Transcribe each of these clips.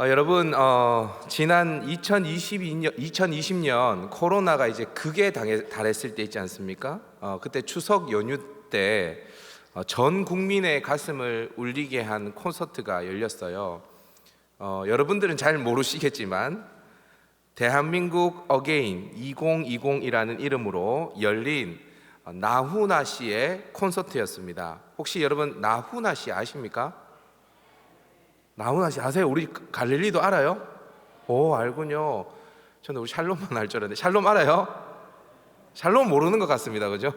여러분, 지난 2020년 코로나가 이제 극에 달했을 때 있지 않습니까? 그때 추석 연휴 때 전 국민의 가슴을 울리게 한 콘서트가 열렸어요. 여러분들은 잘 모르시겠지만 대한민국 어게인 2020이라는 이름으로 열린 나훈아 씨의 콘서트였습니다. 혹시 여러분 나훈아 씨 아십니까? 나훈아 씨 아세요? 우리 갈릴리도 알아요? 오, 알군요. 저는 우리 샬롬만 알 줄 알았는데 샬롬 알아요? 샬롬 모르는 것 같습니다, 그죠?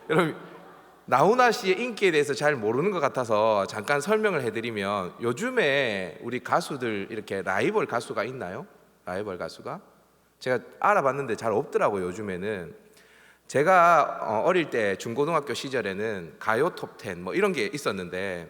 여러분, 나훈아 씨의 인기에 대해서 잘 모르는 것 같아서 잠깐 설명을 해드리면, 요즘에 우리 가수들 이렇게 라이벌 가수가 있나요? 라이벌 가수가? 제가 알아봤는데 잘 없더라고요, 요즘에는. 제가 어릴 때 중고등학교 시절에는 가요 톱10 뭐 이런 게 있었는데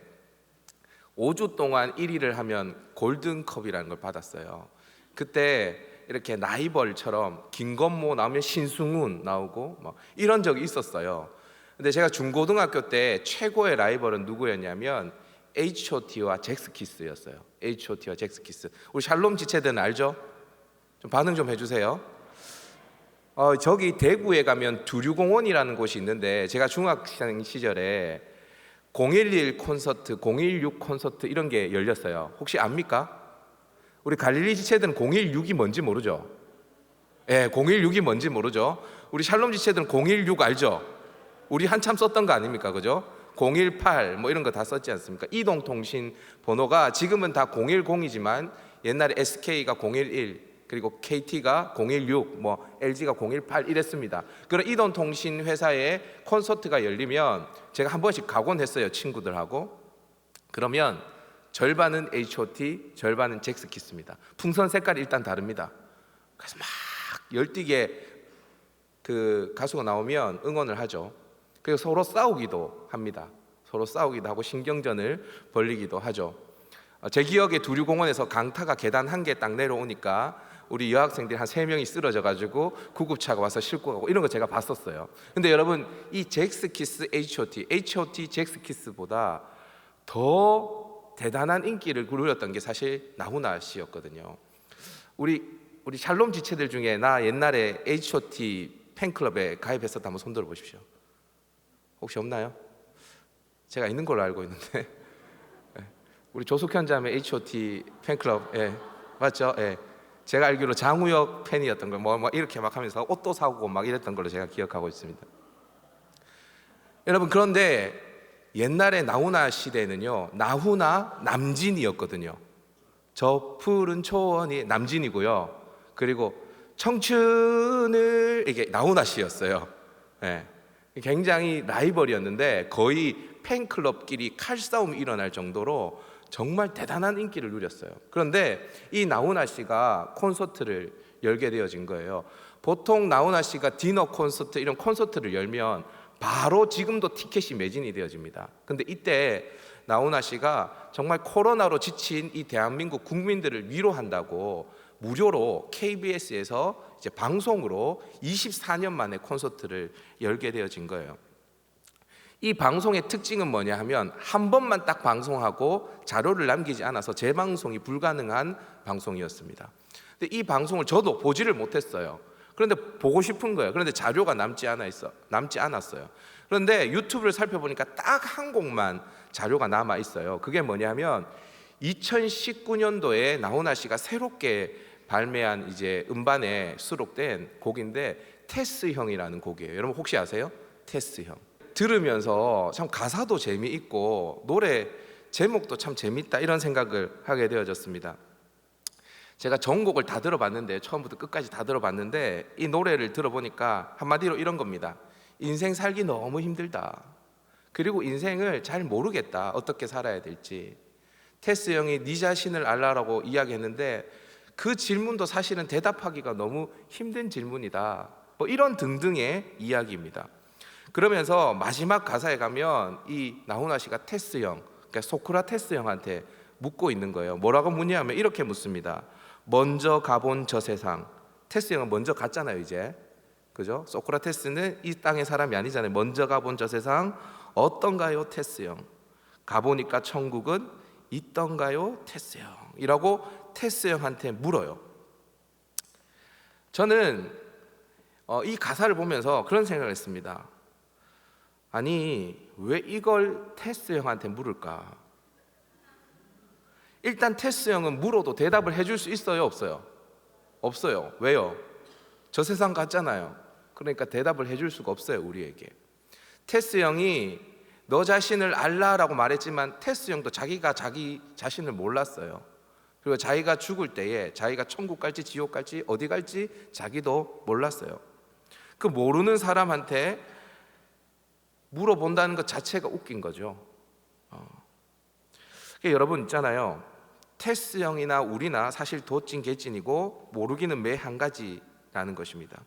5주 동안 1위를 하면 골든컵이라는 걸 받았어요. 그때 이렇게 라이벌처럼 김건모 나오면 신승훈 나오고 막 이런 적이 있었어요. 근데 제가 중고등학교 때 최고의 라이벌은 누구였냐면 H.O.T와 잭스키스였어요. H.O.T와 잭스키스. 우리 샬롬 지체들은 알죠? 좀 반응 좀 해주세요. 저기 대구에 가면 두류공원이라는 곳이 있는데, 제가 중학생 시절에 011 콘서트, 016 콘서트 이런 게 열렸어요. 혹시 압니까? 우리 갈릴리 지체들은 016이 뭔지 모르죠? 예, 016이 뭔지 모르죠? 우리 샬롬 지체들은 016 알죠? 우리 한참 썼던 거 아닙니까? 그죠? 018 뭐 이런 거 다 썼지 않습니까? 이동통신 번호가 지금은 다 010이지만 옛날에 SK가 011, 그리고 KT가 016, 뭐 LG가 018 이랬습니다. 그런 이동통신 회사의 콘서트가 열리면 제가 한 번씩 가곤 했어요, 친구들하고. 그러면 절반은 H.O.T, 절반은 잭스키스입니다. 풍선 색깔이 일단 다릅니다. 그래서 막 열띠게 그 가수가 나오면 응원을 하죠. 그리고 서로 싸우기도 합니다. 서로 싸우기도 하고 신경전을 벌이기도 하죠. 제 기억에 두류공원에서 강타가 계단 한 개 딱 내려오니까 우리 여학생들이 한 3명이 쓰러져 가지고 구급차가 와서 싣고 가고 이런 거 제가 봤었어요. 근데 여러분, 이 잭스키스 H.O.T 잭스키스보다 더 대단한 인기를 누렸던 게 사실 나훈아 씨였거든요. 우리 샬롬 지체들 중에 나 옛날에 H.O.T 팬클럽에 가입했었다 한번 손들어 보십시오. 혹시 없나요? 제가 있는 걸로 알고 있는데 우리 조숙현 자매 H.O.T 팬클럽, 예, 맞죠? 예. 제가 알기로 장우혁 팬이었던 걸 뭐 이렇게 막 하면서 옷도 사고 막 이랬던 걸로 제가 기억하고 있습니다. 여러분, 그런데 옛날에 나훈아 시대는요, 나훈아 남진이었거든요. 저 푸른 초원이 남진이고요. 그리고 청춘을 이게 나훈아 씨였어요. 예. 굉장히 라이벌이었는데 거의 팬클럽끼리 칼싸움이 일어날 정도로 정말 대단한 인기를 누렸어요. 그런데 이 나훈아 씨가 콘서트를 열게 되어진 거예요. 보통 나훈아 씨가 디너 콘서트 이런 콘서트를 열면 바로 지금도 티켓이 매진이 되어집니다. 근데 이때 나훈아 씨가 정말 코로나로 지친 이 대한민국 국민들을 위로한다고 무료로 KBS에서 이제 방송으로 24년 만에 콘서트를 열게 되어진 거예요. 이 방송의 특징은 뭐냐 하면 한 번만 딱 방송하고 자료를 남기지 않아서 재방송이 불가능한 방송이었습니다. 근데 이 방송을 저도 보지를 못했어요. 그런데 보고 싶은 거예요. 그런데 자료가 남지 않았어요. 그런데 유튜브를 살펴보니까 딱 한 곡만 자료가 남아 있어요. 그게 뭐냐면 2019년도에 나훈아 씨가 새롭게 발매한 이제 음반에 수록된 곡인데 테스형이라는 곡이에요. 여러분 혹시 아세요? 테스형. 들으면서 참 가사도 재미있고 노래 제목도 참 재밌다 이런 생각을 하게 되어졌습니다. 제가 전곡을 다 들어봤는데, 처음부터 끝까지 다 들어봤는데 이 노래를 들어보니까 한마디로 이런 겁니다. 인생 살기 너무 힘들다. 그리고 인생을 잘 모르겠다. 어떻게 살아야 될지. 테스 형이 네 자신을 알라라고 이야기했는데 그 질문도 사실은 대답하기가 너무 힘든 질문이다. 뭐 이런 등등의 이야기입니다. 그러면서 마지막 가사에 가면 이 나훈아 씨가 테스 형, 그러니까 소크라테스 형한테 묻고 있는 거예요. 뭐라고 묻냐면 이렇게 묻습니다. 먼저 가본 저 세상. 테스 형은 먼저 갔잖아요, 이제. 그죠? 소크라테스는 이 땅의 사람이 아니잖아요. 먼저 가본 저 세상 어떤가요, 테스 형? 가보니까 천국은 있던가요, 테스 형? 이라고 테스 형한테 물어요. 저는 이 가사를 보면서 그런 생각을 했습니다. 아니, 왜 이걸 테스 형한테 물을까? 일단 테스 형은 물어도 대답을 해줄 수 있어요, 없어요? 없어요. 왜요? 저 세상 같잖아요. 그러니까 대답을 해줄 수가 없어요, 우리에게. 테스 형이 너 자신을 알라라고 말했지만 테스 형도 자기가 자기 자신을 몰랐어요. 그리고 자기가 죽을 때에 자기가 천국 갈지 지옥 갈지 어디 갈지 자기도 몰랐어요. 그 모르는 사람한테 물어본다는 것 자체가 웃긴 거죠. 그러니까 여러분 있잖아요. 테스 형이나 우리나 사실 도찐 개찐이고 모르기는 매 한 가지라는 것입니다.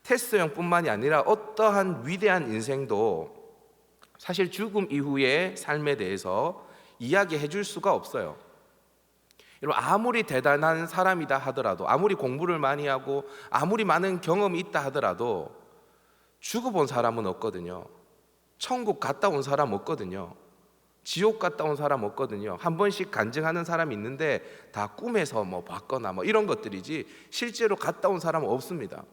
테스 형뿐만이 아니라 어떠한 위대한 인생도 사실 죽음 이후의 삶에 대해서 이야기해 줄 수가 없어요. 여러분, 아무리 대단한 사람이다 하더라도, 아무리 공부를 많이 하고 아무리 많은 경험이 있다 하더라도 죽어본 사람은 없거든요. 천국 갔다 온 사람 없거든요. 지옥 갔다 온 사람 없거든요. 한 번씩 간증하는 사람이 있는데 다 꿈에서 봤거나 이런 것들이지 실제로 갔다 온 사람은 없습니다.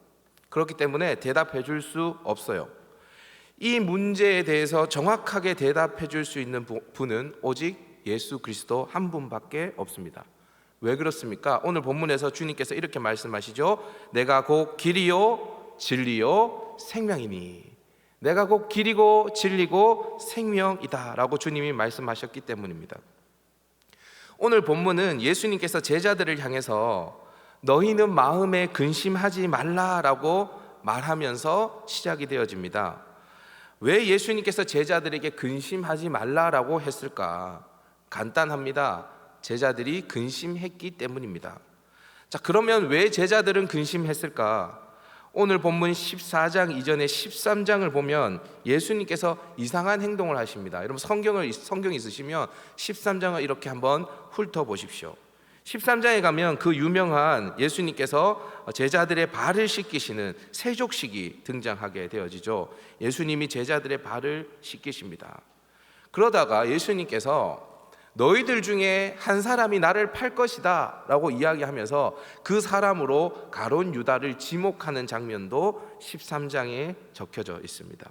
그렇기 때문에 대답해 줄 수 없어요. 이 문제에 대해서 정확하게 대답해 줄 수 있는 분은 오직 예수 그리스도 한 분밖에 없습니다. 왜 그렇습니까? 오늘 본문에서 주님께서 이렇게 말씀하시죠. 내가 곧 길이요 진리요 생명이니. 내가 곧 길이고 진리고 생명이다 라고 주님이 말씀하셨기 때문입니다. 오늘 본문은 예수님께서 제자들을 향해서 너희는 마음에 근심하지 말라라고 말하면서 시작이 되어집니다. 왜 예수님께서 제자들에게 근심하지 말라라고 했을까? 간단합니다. 제자들이 근심했기 때문입니다. 자, 그러면 왜 제자들은 근심했을까? 오늘 본문 14장 이전에 13장을 보면 예수님께서 이상한 행동을 하십니다. 여러분 성경 있으시면 13장을 이렇게 한번 훑어보십시오. 13장에 가면 그 유명한 예수님께서 제자들의 발을 씻기시는 세족식이 등장하게 되어지죠. 예수님이 제자들의 발을 씻기십니다. 그러다가 예수님께서 너희들 중에 한 사람이 나를 팔 것이다 라고 이야기하면서 그 사람으로 가룟 유다를 지목하는 장면도 13장에 적혀져 있습니다.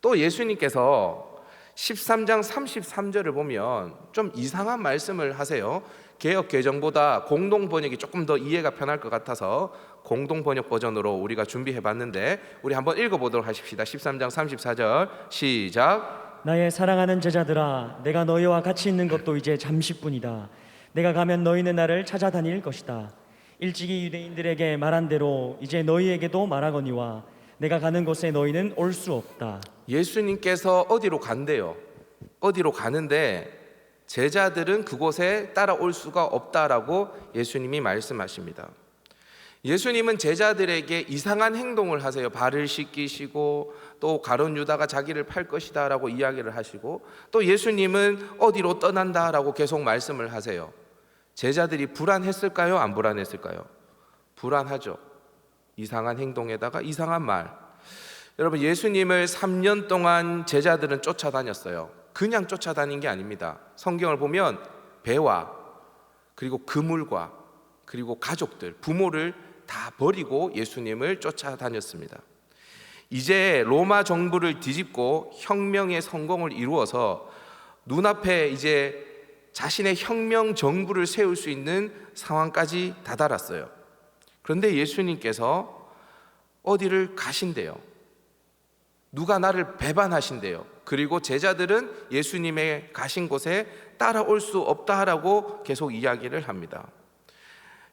또 예수님께서 13장 33절을 보면 좀 이상한 말씀을 하세요. 개역 개정보다 공동 번역이 조금 더 이해가 편할 것 같아서 공동 번역 버전으로 우리가 준비해 봤는데 우리 한번 읽어보도록 하십시다. 13장 34절 시작. 나의 사랑하는 제자들아, 내가 너희와 같이 있는 것도 이제 잠시뿐이다. 내가 가면 너희는 나를 찾아다닐 것이다. 일찍이 유대인들에게 말한 대로 이제 너희에게도 말하거니와 내가 가는 곳에 너희는 올 수 없다. 예수님께서 어디로 간대요? 어디로 가는데 제자들은 그곳에 따라올 수가 없다라고 예수님이 말씀하십니다. 예수님은 제자들에게 이상한 행동을 하세요. 발을 씻기시고 또 가룟 유다가 자기를 팔 것이다 라고 이야기를 하시고 또 예수님은 어디로 떠난다 라고 계속 말씀을 하세요. 제자들이 불안했을까요? 안 불안했을까요? 불안하죠. 이상한 행동에다가 이상한 말. 여러분 예수님을 3년 동안 제자들은 쫓아다녔어요. 그냥 쫓아다닌 게 아닙니다. 성경을 보면 배와 그리고 그물과 그리고 가족들, 부모를 다 버리고 예수님을 쫓아다녔습니다. 이제 로마 정부를 뒤집고 혁명의 성공을 이루어서 눈앞에 이제 자신의 혁명 정부를 세울 수 있는 상황까지 다다랐어요. 그런데 예수님께서 어디를 가신대요. 누가 나를 배반하신대요. 그리고 제자들은 예수님의 가신 곳에 따라올 수 없다라고 계속 이야기를 합니다.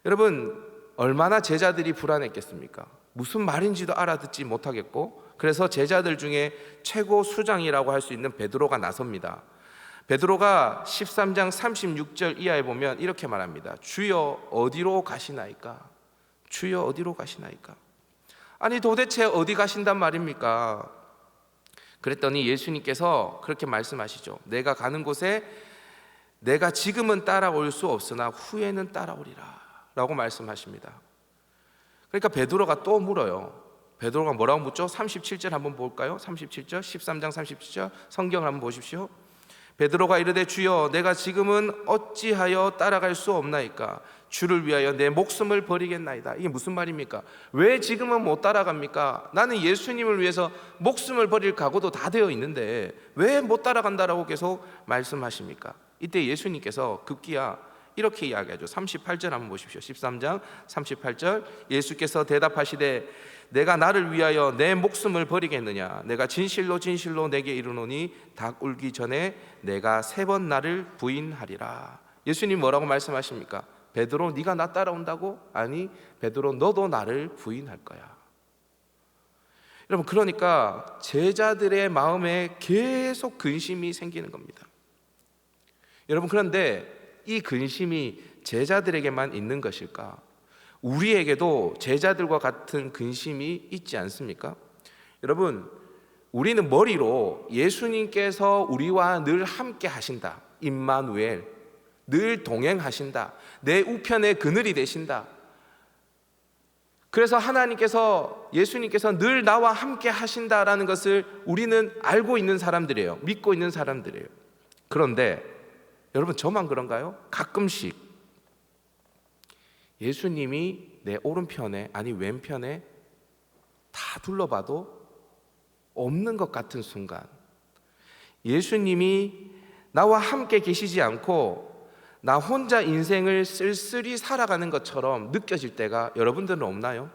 여러분 얼마나 제자들이 불안했겠습니까? 무슨 말인지도 알아듣지 못하겠고 그래서 제자들 중에 최고 수장이라고 할 수 있는 베드로가 나섭니다. 베드로가 13장 36절 이하에 보면 이렇게 말합니다. 주여 어디로 가시나이까? 주여 어디로 가시나이까? 아니 도대체 어디 가신단 말입니까? 그랬더니 예수님께서 그렇게 말씀하시죠. 내가 가는 곳에 내가 지금은 따라올 수 없으나 후에는 따라오리라 라고 말씀하십니다. 그러니까 베드로가 또 물어요. 베드로가 뭐라고 묻죠? 37절 한번 볼까요? 37절 13장 37절 성경을 한번 보십시오. 베드로가 이르되 주여 내가 지금은 어찌하여 따라갈 수 없나이까? 주를 위하여 내 목숨을 버리겠나이다. 이게 무슨 말입니까? 왜 지금은 못 따라갑니까? 나는 예수님을 위해서 목숨을 버릴 각오도 다 되어 있는데 왜 못 따라간다라고 계속 말씀하십니까? 이때 예수님께서 급기야 이렇게 이야기하죠. 38절 한번 보십시오. 13장 38절 예수께서 대답하시되 내가 나를 위하여 내 목숨을 버리겠느냐? 내가 진실로 진실로 내게 이르노니 닭 울기 전에 내가 3번 나를 부인하리라. 예수님 뭐라고 말씀하십니까? 베드로 네가 나 따라온다고? 아니 베드로 너도 나를 부인할 거야. 여러분 그러니까 제자들의 마음에 계속 근심이 생기는 겁니다. 여러분 그런데 이 근심이 제자들에게만 있는 것일까? 우리에게도 제자들과 같은 근심이 있지 않습니까? 여러분 우리는 머리로 예수님께서 우리와 늘 함께 하신다, 임마누엘, 늘 동행하신다, 내 우편의 그늘이 되신다, 그래서 하나님께서 예수님께서 늘 나와 함께 하신다라는 것을 우리는 알고 있는 사람들이에요. 믿고 있는 사람들이에요. 그런데 여러분 저만 그런가요? 가끔씩 예수님이 내 오른편에 아니 왼편에 다 둘러봐도 없는 것 같은 순간, 예수님이 나와 함께 계시지 않고 나 혼자 인생을 쓸쓸히 살아가는 것처럼 느껴질 때가 여러분들은 없나요?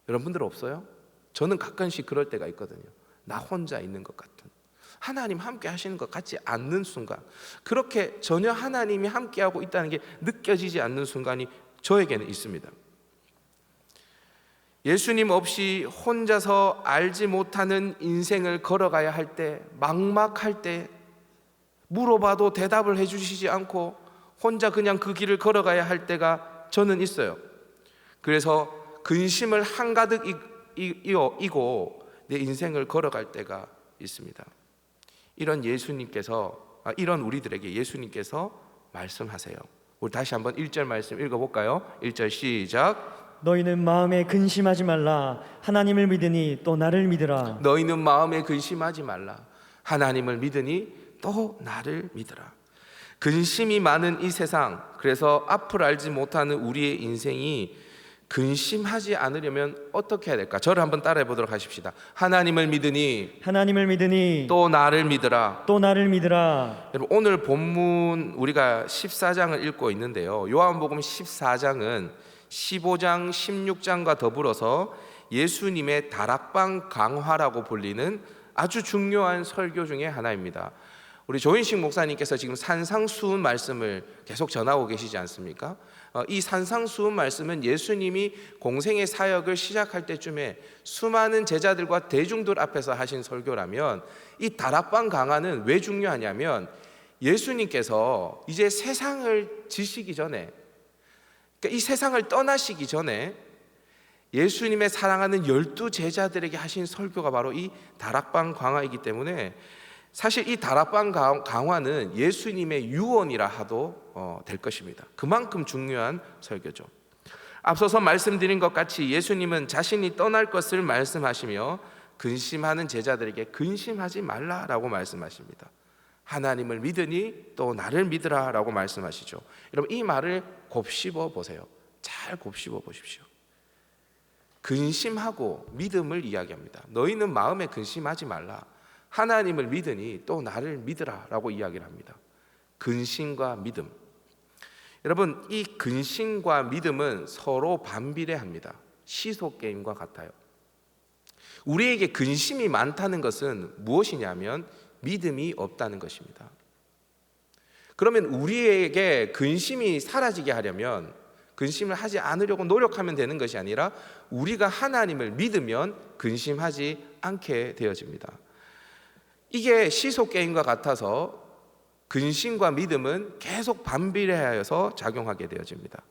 여러분들은 없어요? 저는 가끔씩 그럴 때가 있거든요. 나 혼자 있는 것 같은, 하나님 함께 하시는 것 같지 않는 순간, 그렇게 전혀 하나님이 함께하고 있다는 게 느껴지지 않는 순간이 저에게는 있습니다. 예수님 없이 혼자서 알지 못하는 인생을 걸어가야 할 때, 막막할 때, 물어봐도 대답을 해주시지 않고 혼자 그냥 그 길을 걸어가야 할 때가 저는 있어요. 그래서 근심을 한가득 이고 내 인생을 걸어갈 때가 있습니다. 이런 예수님께서, 이런 우리들에게 예수님께서 말씀하세요. 우리 다시 한번 1절 말씀 읽어볼까요? 1절 시작. 너희는 마음에 근심하지 말라. 하나님을 믿으니 또 나를 믿으라. 너희는 마음에 근심하지 말라. 하나님을 믿으니 또 나를 믿으라. 근심이 많은 이 세상, 그래서 앞을 알지 못하는 우리의 인생이 근심하지 않으려면 어떻게 해야 될까? 저를 한번 따라해 보도록 하십시다. 하나님을 믿으니 하나님을 믿으니 또 나를 믿으라. 또 나를 믿으라. 여러분 오늘 본문 우리가 14장을 읽고 있는데요, 요한복음 14장은 15장 16장과 더불어서 예수님의 다락방 강화라고 불리는 아주 중요한 설교 중에 하나입니다. 우리 조인식 목사님께서 지금 산상수훈 말씀을 계속 전하고 계시지 않습니까? 이 산상수훈 말씀은 예수님이 공생의 사역을 시작할 때쯤에 수많은 제자들과 대중들 앞에서 하신 설교라면, 이 다락방 강화는 왜 중요하냐면 예수님께서 이제 세상을 지시기 전에, 그러니까 이 세상을 떠나시기 전에 예수님의 사랑하는 12제자들에게 하신 설교가 바로 이 다락방 강화이기 때문에 사실 이 다락방 강화는 예수님의 유언이라 하도 될 것입니다. 그만큼 중요한 설교죠. 앞서서 말씀드린 것 같이 예수님은 자신이 떠날 것을 말씀하시며 근심하는 제자들에게 근심하지 말라라고 말씀하십니다. 하나님을 믿으니 또 나를 믿으라 라고 말씀하시죠. 여러분 이 말을 곱씹어 보세요. 잘 곱씹어 보십시오. 근심하고 믿음을 이야기합니다. 너희는 마음에 근심하지 말라. 하나님을 믿으니 또 나를 믿으라 라고 이야기를 합니다. 근심과 믿음, 여러분 이 근심과 믿음은 서로 반비례합니다. 시소 게임과 같아요. 우리에게 근심이 많다는 것은 무엇이냐면 믿음이 없다는 것입니다. 그러면 우리에게 근심이 사라지게 하려면 근심을 하지 않으려고 노력하면 되는 것이 아니라 우리가 하나님을 믿으면 근심하지 않게 되어집니다. 이게 시소 게임과 같아서 근심과 믿음은 계속 반비례하여서 작용하게 되어집니다.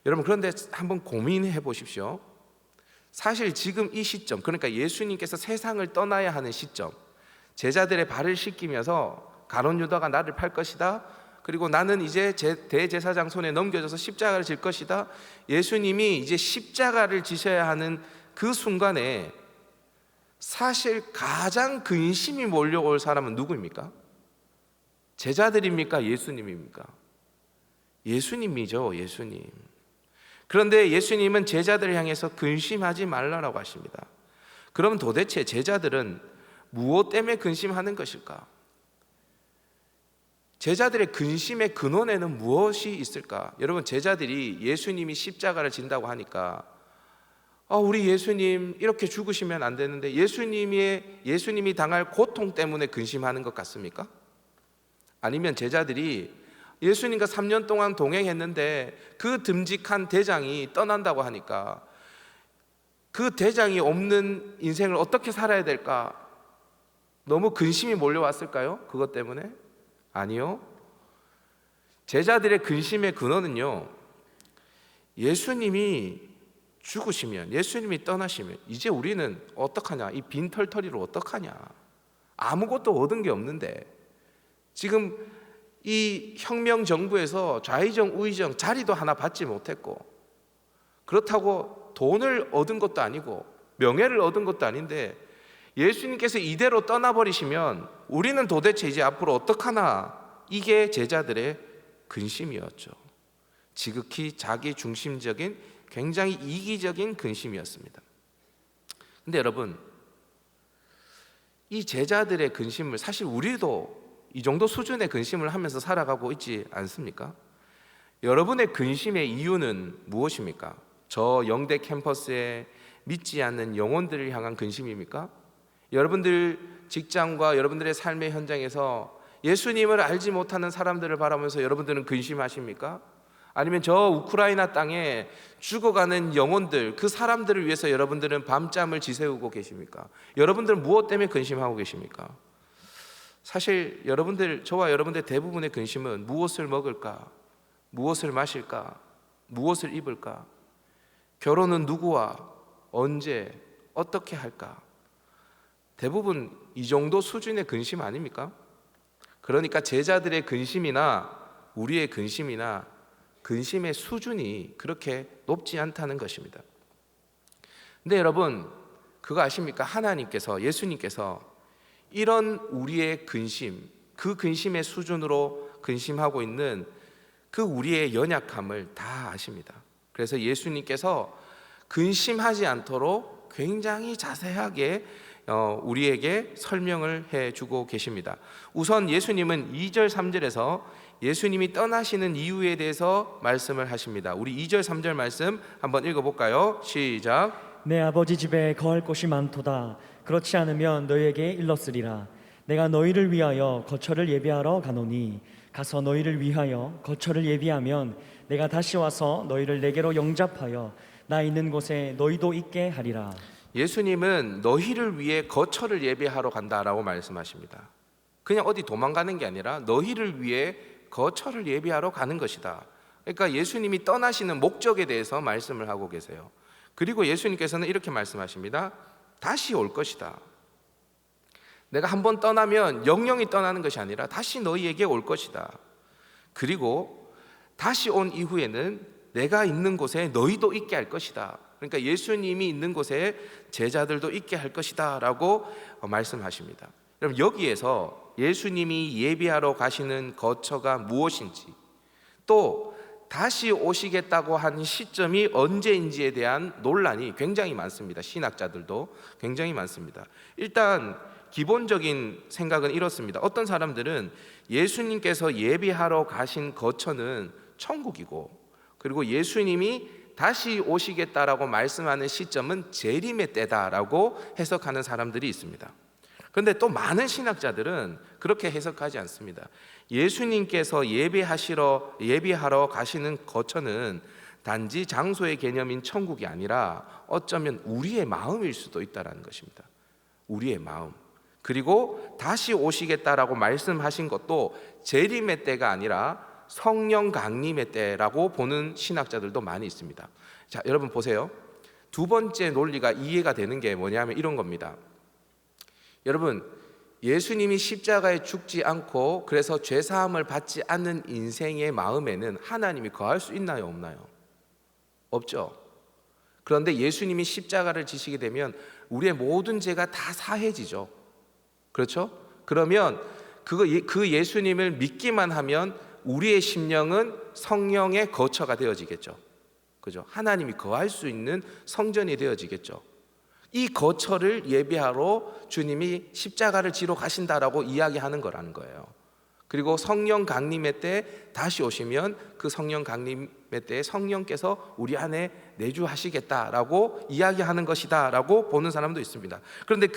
여러분 그런데 한번 고민해 보십시오. 사실 지금 이 시점, 그러니까 예수님께서 세상을 떠나야 하는 시점, 제자들의 발을 씻기면서 가룟 유다가 나를 팔 것이다, 그리고 나는 이제 대제사장 손에 넘겨져서 십자가를 질 것이다, 예수님이 이제 십자가를 지셔야 하는 그 순간에 사실 가장 근심이 몰려올 사람은 누구입니까? 제자들입니까? 예수님입니까? 예수님이죠, 예수님. 그런데 예수님은 제자들을 향해서 근심하지 말라라고 하십니다. 그럼 도대체 제자들은 무엇 때문에 근심하는 것일까? 제자들의 근심의 근원에는 무엇이 있을까? 여러분, 제자들이 예수님이 십자가를 진다고 하니까 우리 예수님 이렇게 죽으시면 안 되는데 예수님이 당할 고통 때문에 근심하는 것 같습니까? 아니면 제자들이 예수님과 3년 동안 동행했는데 그 듬직한 대장이 떠난다고 하니까 그 대장이 없는 인생을 어떻게 살아야 될까? 너무 근심이 몰려왔을까요? 그것 때문에? 아니요. 제자들의 근심의 근원은요, 예수님이 죽으시면, 예수님이 떠나시면 이제 우리는 어떡하냐? 이 빈털터리로 어떡하냐? 아무것도 얻은 게 없는데 지금 이 혁명 정부에서 좌의정 우의정 자리도 하나 받지 못했고, 그렇다고 돈을 얻은 것도 아니고 명예를 얻은 것도 아닌데 예수님께서 이대로 떠나버리시면 우리는 도대체 이제 앞으로 어떡하나? 이게 제자들의 근심이었죠. 지극히 자기 중심적인 굉장히 이기적인 근심이었습니다. 근데 여러분, 이 제자들의 근심을 사실 우리도 이 정도 수준의 근심을 하면서 살아가고 있지 않습니까? 여러분의 근심의 이유는 무엇입니까? 저 영대 캠퍼스에 믿지 않는 영혼들을 향한 근심입니까? 여러분들 직장과 여러분들의 삶의 현장에서 예수님을 알지 못하는 사람들을 바라보면서 여러분들은 근심하십니까? 아니면 저 우크라이나 땅에 죽어가는 영혼들, 그 사람들을 위해서 여러분들은 밤잠을 지새우고 계십니까? 여러분들은 무엇 때문에 근심하고 계십니까? 사실 저와 여러분들 대부분의 근심은 무엇을 먹을까? 무엇을 마실까? 무엇을 입을까? 결혼은 누구와 언제 어떻게 할까? 대부분 이 정도 수준의 근심 아닙니까? 그러니까 제자들의 근심이나 우리의 근심이나 근심의 수준이 그렇게 높지 않다는 것입니다. 근데 여러분, 그거 아십니까? 하나님께서, 예수님께서 이런 우리의 근심, 그 근심의 수준으로 근심하고 있는 그 우리의 연약함을 다 아십니다. 그래서 예수님께서 근심하지 않도록 굉장히 자세하게 우리에게 설명을 해주고 계십니다. 우선 예수님은 2절 3절에서 예수님이 떠나시는 이유에 대해서 말씀을 하십니다. 우리 2절 3절 말씀 한번 읽어볼까요? 시작. 내 아버지 집에 거할 곳이 많도다. 그렇지 않으면 너희에게 일렀으리라. 내가 너희를 위하여 거처를 예비하러 가노니 가서 너희를 위하여 거처를 예비하면 내가 다시 와서 너희를 내게로 영접하여 나 있는 곳에 너희도 있게 하리라. 예수님은 너희를 위해 거처를 예비하러 간다라고 말씀하십니다. 그냥 어디 도망가는 게 아니라 너희를 위해 거처를 예비하러 가는 것이다. 그러니까 예수님이 떠나시는 목적에 대해서 말씀을 하고 계세요. 그리고 예수님께서는 이렇게 말씀하십니다. 다시 올 것이다. 내가 한번 떠나면 영영이 떠나는 것이 아니라 다시 너희에게 올 것이다. 그리고 다시 온 이후에는 내가 있는 곳에 너희도 있게 할 것이다. 그러니까 예수님이 있는 곳에 제자들도 있게 할 것이다 라고 말씀하십니다. 그럼 여기에서 예수님이 예비하러 가시는 거처가 무엇인지, 또 다시 오시겠다고 하는 시점이 언제인지에 대한 논란이 굉장히 많습니다. 신학자들도 굉장히 많습니다. 일단 기본적인 생각은 이렇습니다. 어떤 사람들은 예수님께서 예비하러 가신 거처는 천국이고, 그리고 예수님이 다시 오시겠다라고 말씀하는 시점은 재림의 때다라고 해석하는 사람들이 있습니다. 그런데 또 많은 신학자들은 그렇게 해석하지 않습니다. 예수님께서 예비하러 가시는 거처는 단지 장소의 개념인 천국이 아니라 어쩌면 우리의 마음일 수도 있다는 것입니다. 우리의 마음. 그리고 다시 오시겠다라고 말씀하신 것도 재림의 때가 아니라 성령 강림의 때라고 보는 신학자들도 많이 있습니다. 자, 여러분 보세요. 두 번째 논리가 이해가 되는 게 뭐냐면 이런 겁니다. 여러분, 예수님이 십자가에 죽지 않고 그래서 죄사함을 받지 않는 인생의 마음에는 하나님이 거할 수 있나요, 없나요? 없죠. 그런데 예수님이 십자가를 지시게 되면 우리의 모든 죄가 다 사해지죠. 그렇죠? 그러면 그 예수님을 믿기만 하면 우리의 심령은 성령의 거처가 되어지겠죠. 그죠? 하나님이 거할 수 있는 성전이 되어지겠죠. 이 거처를 예비하러 주님이 십자가를 지러 가신다라고 이야기하는 거라는 거예요. 그리고 성령 강림의 때 다시 오시면 그 성령 강림의 때에 성령께서 우리 안에 내주하시겠다라고 이야기하는 것이다라고 보는 사람도 있습니다. 그런데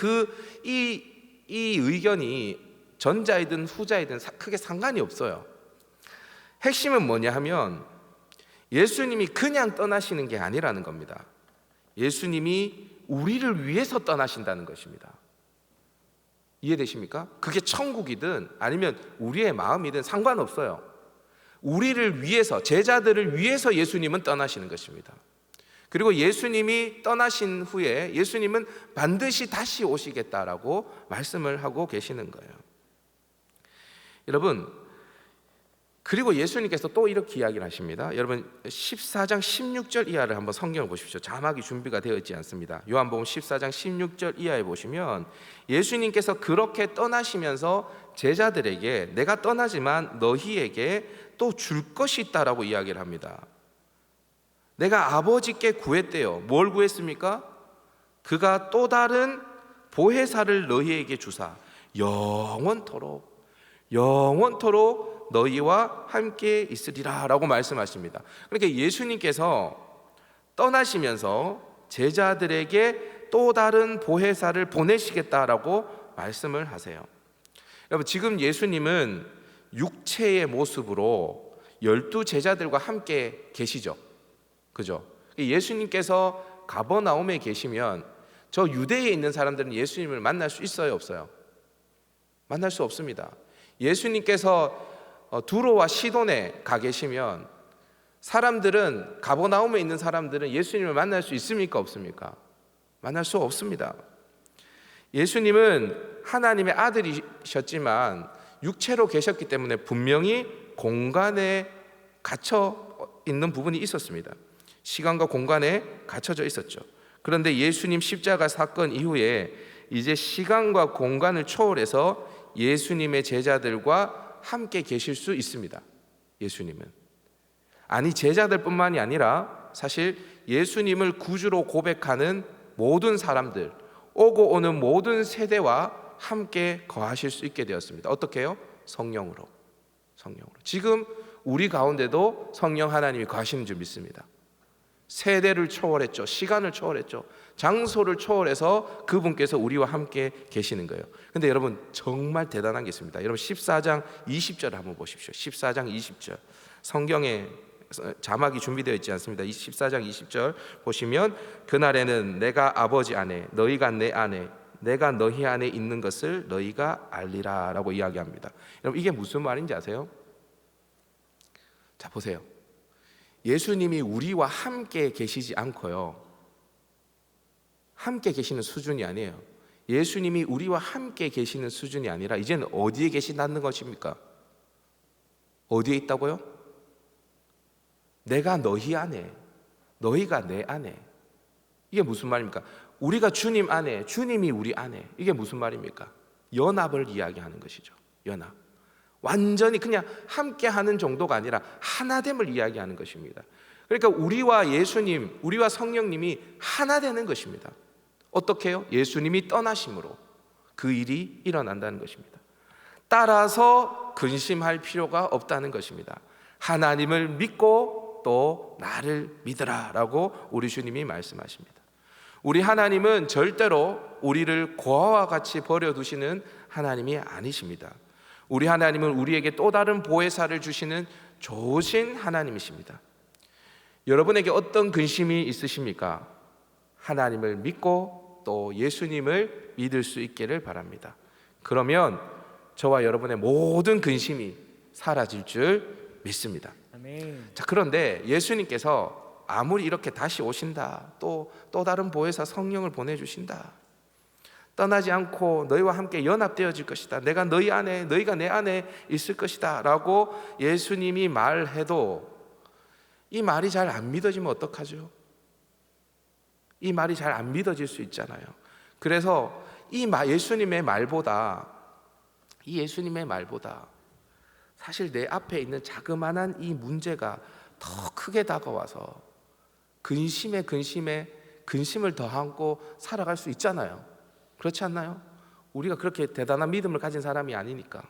이 의견이 전자이든 후자이든 크게 상관이 없어요. 핵심은 뭐냐 하면 예수님이 그냥 떠나시는 게 아니라는 겁니다. 예수님이 우리를 위해서 떠나신다는 것입니다. 이해되십니까? 그게 천국이든 아니면 우리의 마음이든 상관없어요. 우리를 위해서, 제자들을 위해서 예수님은 떠나시는 것입니다. 그리고 예수님이 떠나신 후에 예수님은 반드시 다시 오시겠다라고 말씀을 하고 계시는 거예요. 여러분, 그리고 예수님께서 또 이렇게 이야기를 하십니다. 여러분 14장 16절 이하를 한번 성경을 보십시오. 자막이 준비가 되어 있지 않습니다. 요한복음 14장 16절 이하에 보시면 예수님께서 그렇게 떠나시면서 제자들에게 내가 떠나지만 너희에게 또 줄 것이 있다라고 이야기를 합니다. 내가 아버지께 구했대요. 뭘 구했습니까? 그가 또 다른 보혜사를 너희에게 주사 영원토록 너희와 함께 있으리라 라고 말씀하십니다. 그러니까 예수님께서 떠나시면서 제자들에게 또 다른 보혜사를 보내시겠다라고 말씀을 하세요. 여러분, 지금 예수님은 육체의 모습으로 12 제자들과 함께 계시죠. 그죠? 예수님께서 가버나움에 계시면 저 유대에 있는 사람들은 예수님을 만날 수 있어요, 없어요? 만날 수 없습니다. 예수님께서 두로와 시돈에 가 계시면 사람들은, 가버나움에 있는 사람들은 예수님을 만날 수 있습니까, 없습니까? 만날 수 없습니다. 예수님은 하나님의 아들이셨지만 육체로 계셨기 때문에 분명히 공간에 갇혀 있는 부분이 있었습니다. 시간과 공간에 갇혀져 있었죠. 그런데 예수님 십자가 사건 이후에 이제 시간과 공간을 초월해서 예수님의 제자들과 함께 계실 수 있습니다. 예수님은 아니 제자들뿐만이 아니라 사실 예수님을 구주로 고백하는 모든 사람들, 오고 오는 모든 세대와 함께 거하실 수 있게 되었습니다. 어떻게 해요? 성령으로. 지금 우리 가운데도 성령 하나님이 거하시는 줄 믿습니다. 세대를 초월했죠. 시간을 초월했죠. 장소를 초월해서 그분께서 우리와 함께 계시는 거예요. 근데 여러분 정말 대단한 게 있습니다. 여러분 14장 20절 한번 보십시오. 14장 20절 성경에 자막이 준비되어 있지 않습니다. 14장 20절 보시면 그날에는 내가 아버지 안에 너희가 내 안에 내가 너희 안에 있는 것을 너희가 알리라 라고 이야기합니다. 여러분 이게 무슨 말인지 아세요? 자 보세요. 예수님이 우리와 함께 계시지 않고요, 함께 계시는 수준이 아니에요. 예수님이 우리와 함께 계시는 수준이 아니라 이제는 어디에 계신다는 것입니까? 어디에 있다고요? 내가 너희 안에, 너희가 내 안에. 이게 무슨 말입니까? 우리가 주님 안에, 주님이 우리 안에. 이게 무슨 말입니까? 연합을 이야기하는 것이죠. 연합. 완전히 그냥 함께하는 정도가 아니라 하나됨을 이야기하는 것입니다. 그러니까 우리와 예수님, 우리와 성령님이 하나 되는 것입니다. 어떻게 해요? 예수님이 떠나심으로 그 일이 일어난다는 것입니다. 따라서 근심할 필요가 없다는 것입니다. 하나님을 믿고 또 나를 믿으라 라고 우리 주님이 말씀하십니다. 우리 하나님은 절대로 우리를 고아와 같이 버려두시는 하나님이 아니십니다. 우리 하나님은 우리에게 또 다른 보혜사를 주시는 좋으신 하나님이십니다. 여러분에게 어떤 근심이 있으십니까? 하나님을 믿고 또 예수님을 믿을 수 있기를 바랍니다. 그러면 저와 여러분의 모든 근심이 사라질 줄 믿습니다. 아멘. 자, 그런데 예수님께서 아무리 이렇게 다시 오신다, 또 다른 보혜사 성령을 보내주신다, 떠나지 않고 너희와 함께 연합되어질 것이다, 내가 너희 안에 너희가 내 안에 있을 것이다 라고 예수님이 말해도 이 말이 잘 안 믿어지면 어떡하죠? 이 말이 잘 안 믿어질 수 있잖아요. 그래서 이 예수님의 말보다 이 예수님의 말보다 사실 내 앞에 있는 자그마한 이 문제가 더 크게 다가와서 근심에 근심을 더하고 살아갈 수 있잖아요. 그렇지 않나요? 우리가 그렇게 대단한 믿음을 가진 사람이 아니니까.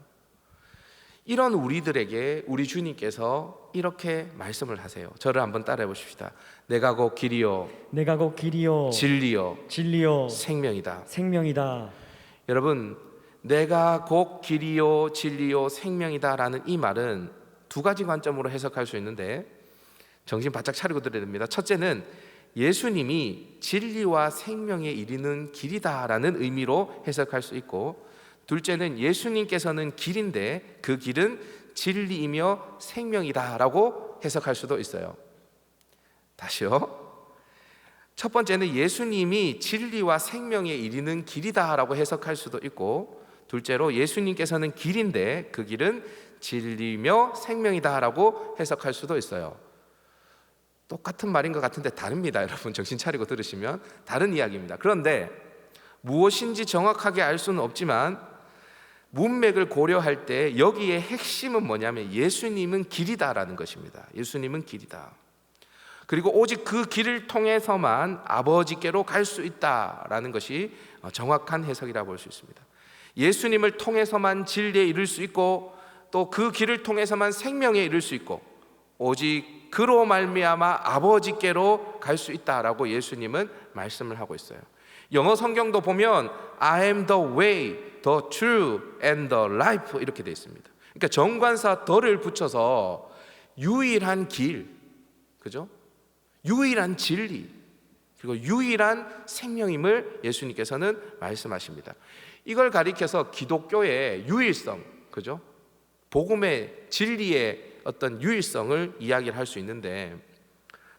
이런 우리들에게 우리 주님께서 이렇게 말씀을 하세요. 저를 한번 따라해 보십시다. 내가 곧 길이요 내가 곧 길이요 진리요 생명이다. 생명이다. 여러분, 내가 곧 길이요 진리요 생명이다라는 이 말은 두 가지 관점으로 해석할 수 있는데 정신 바짝 차리고 들어야 됩니다. 첫째는 예수님이 진리와 생명에 이르는 길이다라는 의미로 해석할 수 있고, 둘째는 예수님께서는 길인데 그 길은 진리이며 생명이다라고 해석할 수도 있어요. 다시요. 첫 번째는 예수님이 진리와 생명에 이르는 길이다라고 해석할 수도 있고, 둘째로 예수님께서는 길인데 그 길은 진리며 생명이다라고 해석할 수도 있어요. 똑같은 말인 것 같은데 다릅니다. 여러분 정신 차리고 들으시면 다른 이야기입니다. 그런데 무엇인지 정확하게 알 수는 없지만 문맥을 고려할 때 여기에 핵심은 뭐냐면 예수님은 길이다라는 것입니다. 예수님은 길이다. 그리고 오직 그 길을 통해서만 아버지께로 갈 수 있다라는 것이 정확한 해석이라고 볼 수 있습니다. 예수님을 통해서만 진리에 이를 수 있고 또 그 길을 통해서만 생명에 이를 수 있고 오직 그로 말미암아 아버지께로 갈 수 있다라고 예수님은 말씀을 하고 있어요. 영어 성경도 보면 I am the way, the truth and the life 이렇게 되어 있습니다. 그러니까 정관사 더를 붙여서 유일한 길, 그죠? 유일한 진리, 그리고 유일한 생명임을 예수님께서는 말씀하십니다. 이걸 가리켜서 기독교의 유일성, 그죠? 복음의 진리의 어떤 유일성을 이야기를 할 수 있는데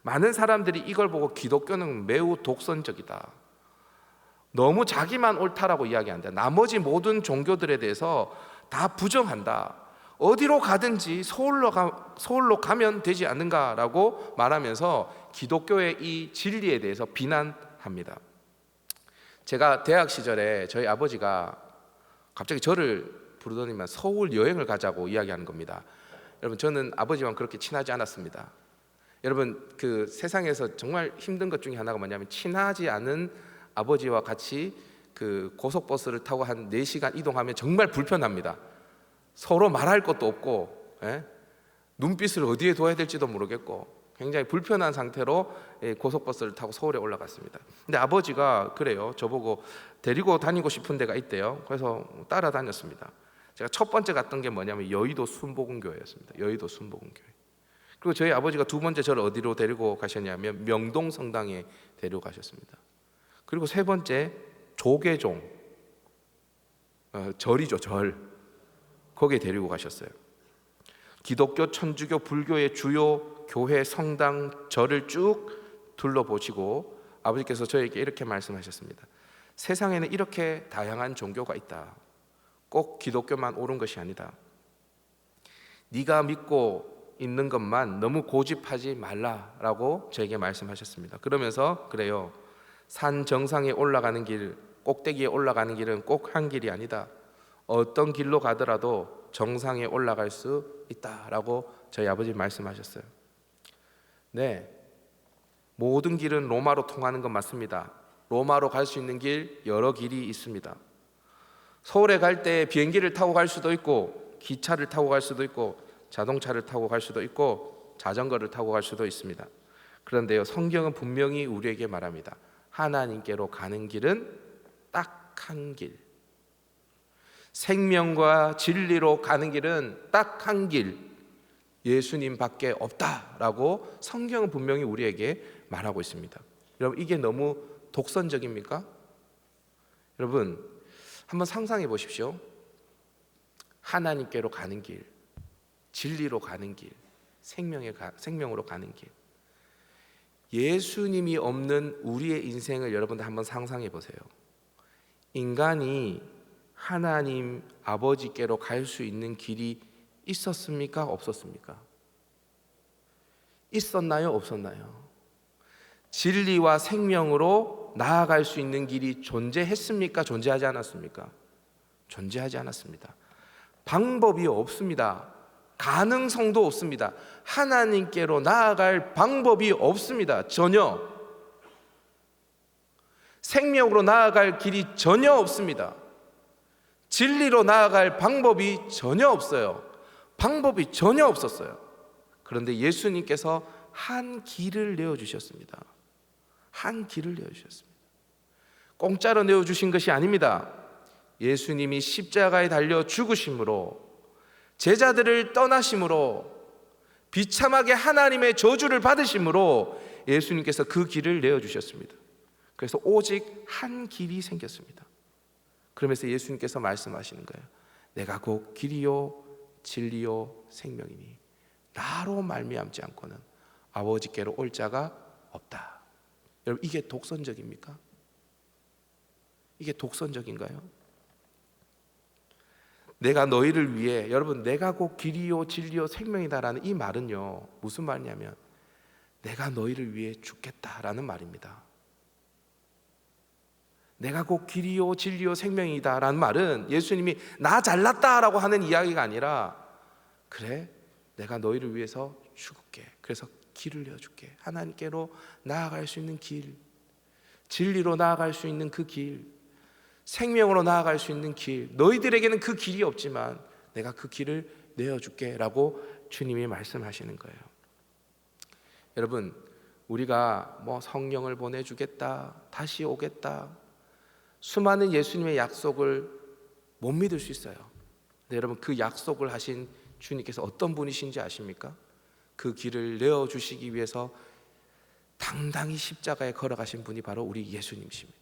많은 사람들이 이걸 보고 기독교는 매우 독선적이다, 너무 자기만 옳다라고 이야기한다, 나머지 모든 종교들에 대해서 다 부정한다, 어디로 가든지 서울로 가면 되지 않는가라고 말하면서 기독교의 이 진리에 대해서 비난합니다. 제가 대학 시절에 저희 아버지가 갑자기 저를 부르더니만 서울 여행을 가자고 이야기하는 겁니다. 여러분 저는 아버지와 그렇게 친하지 않았습니다. 여러분 그 세상에서 정말 힘든 것 중에 하나가 뭐냐면 친하지 않은 아버지와 같이 그 고속버스를 타고 한 4시간 이동하면 정말 불편합니다. 서로 말할 것도 없고 눈빛을 어디에 둬야 될지도 모르겠고 굉장히 불편한 상태로 고속버스를 타고 서울에 올라갔습니다. 근데 아버지가 그래요. 저보고 데리고 다니고 싶은 데가 있대요. 그래서 따라다녔습니다. 제가 첫 번째 갔던 게 뭐냐면 여의도 순복음교회였습니다. 여의도 순복음교회. 그리고 저희 아버지가 두 번째 저를 어디로 데리고 가셨냐면 명동 성당에 데리고 가셨습니다. 그리고 세 번째 조계종, 절이죠, 절. 거기에 데리고 가셨어요. 기독교, 천주교, 불교의 주요 교회, 성당, 절을 쭉 둘러보시고 아버지께서 저에게 이렇게 말씀하셨습니다. 세상에는 이렇게 다양한 종교가 있다. 꼭 기독교만 옳은 것이 아니다. 네가 믿고 있는 것만 너무 고집하지 말라라고 저에게 말씀하셨습니다. 그러면서 그래요. 산 정상에 올라가는 길, 꼭대기에 올라가는 길은 꼭 한 길이 아니다. 어떤 길로 가더라도 정상에 올라갈 수 있다라고 저희 아버지 말씀하셨어요. 네, 모든 길은 로마로 통하는 건 맞습니다. 로마로 갈 수 있는 길 여러 길이 있습니다. 서울에 갈 때 비행기를 타고 갈 수도 있고 기차를 타고 갈 수도 있고 자동차를 타고 갈 수도 있고 자전거를 타고 갈 수도 있습니다. 그런데요, 성경은 분명히 우리에게 말합니다. 하나님께로 가는 길은 딱 한 길, 생명과 진리로 가는 길은 딱 한 길, 예수님밖에 없다라고 성경은 분명히 우리에게 말하고 있습니다. 여러분 이게 너무 독선적입니까? 여러분 한번 상상해 보십시오. 하나님께로 가는 길, 진리로 가는 길, 생명으로 가는 길. 예수님이 없는 우리의 인생을 여러분들 한번 상상해 보세요. 인간이 하나님 아버지께로 갈 수 있는 길이 있었습니까? 없었습니까? 있었나요? 없었나요? 진리와 생명으로 나아갈 수 있는 길이 존재했습니까? 존재하지 않았습니까? 존재하지 않았습니다. 방법이 없습니다. 가능성도 없습니다. 하나님께로 나아갈 방법이 없습니다. 전혀. 생명으로 나아갈 길이 전혀 없습니다. 진리로 나아갈 방법이 전혀 없어요. 방법이 전혀 없었어요. 그런데 예수님께서 한 길을 내어주셨습니다. 한 길을 내어주셨습니다. 공짜로 내어주신 것이 아닙니다. 예수님이 십자가에 달려 죽으심으로, 제자들을 떠나심으로, 비참하게 하나님의 저주를 받으심으로 예수님께서 그 길을 내어주셨습니다. 그래서 오직 한 길이 생겼습니다. 그러면서 예수님께서 말씀하시는 거예요. 내가 곧 길이요 진리요 생명이니 나로 말미암지 않고는 아버지께로 올 자가 없다. 여러분, 이게 독선적입니까? 이게 독선적인가요? 내가 너희를 위해, 여러분, 내가 곧 길이요 진리요 생명이다라는 이 말은요, 무슨 말이냐면 내가 너희를 위해 죽겠다라는 말입니다. 내가 곧 길이요 진리요 생명이다라는 말은 예수님이 나 잘났다라고 하는 이야기가 아니라, 그래, 내가 너희를 위해서 죽을게. 그래서 길을 내어줄게. 하나님께로 나아갈 수 있는 길, 진리로 나아갈 수 있는 그 길, 생명으로 나아갈 수 있는 길, 너희들에게는 그 길이 없지만 내가 그 길을 내어줄게 라고 주님이 말씀하시는 거예요. 여러분, 우리가 성령을 보내주겠다, 다시 오겠다, 수많은 예수님의 약속을 못 믿을 수 있어요. 근데 여러분, 그 약속을 하신 주님께서 어떤 분이신지 아십니까? 그 길을 내어주시기 위해서 당당히 십자가에 걸어가신 분이 바로 우리 예수님이십니다.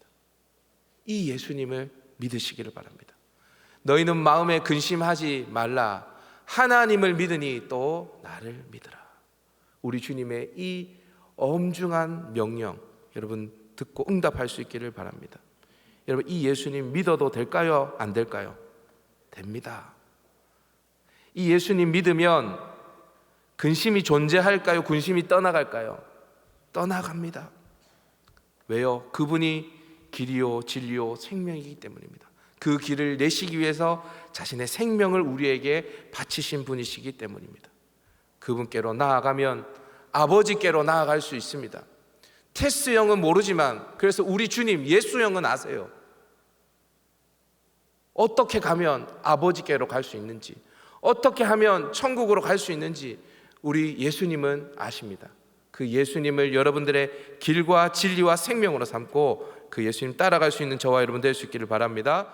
이 예수님을 믿으시기를 바랍니다. 너희는 마음에 근심하지 말라. 하나님을 믿으니 또 나를 믿으라. 우리 주님의 이 엄중한 명령, 여러분 듣고 응답할 수 있기를 바랍니다. 여러분, 이 예수님 믿어도 될까요? 안 될까요? 됩니다. 이 예수님 믿으면 근심이 존재할까요? 근심이 떠나갈까요? 떠나갑니다. 왜요? 그분이 길이요 진리요 생명이기 때문입니다. 그 길을 내시기 위해서 자신의 생명을 우리에게 바치신 분이시기 때문입니다. 그분께로 나아가면 아버지께로 나아갈 수 있습니다. 테스 형은 모르지만, 그래서 우리 주님 예수 형은 아세요. 어떻게 가면 아버지께로 갈 수 있는지, 어떻게 하면 천국으로 갈 수 있는지 우리 예수님은 아십니다. 그 예수님을 여러분들의 길과 진리와 생명으로 삼고 그 예수님 따라갈 수 있는 저와 여러분 될 수 있기를 바랍니다.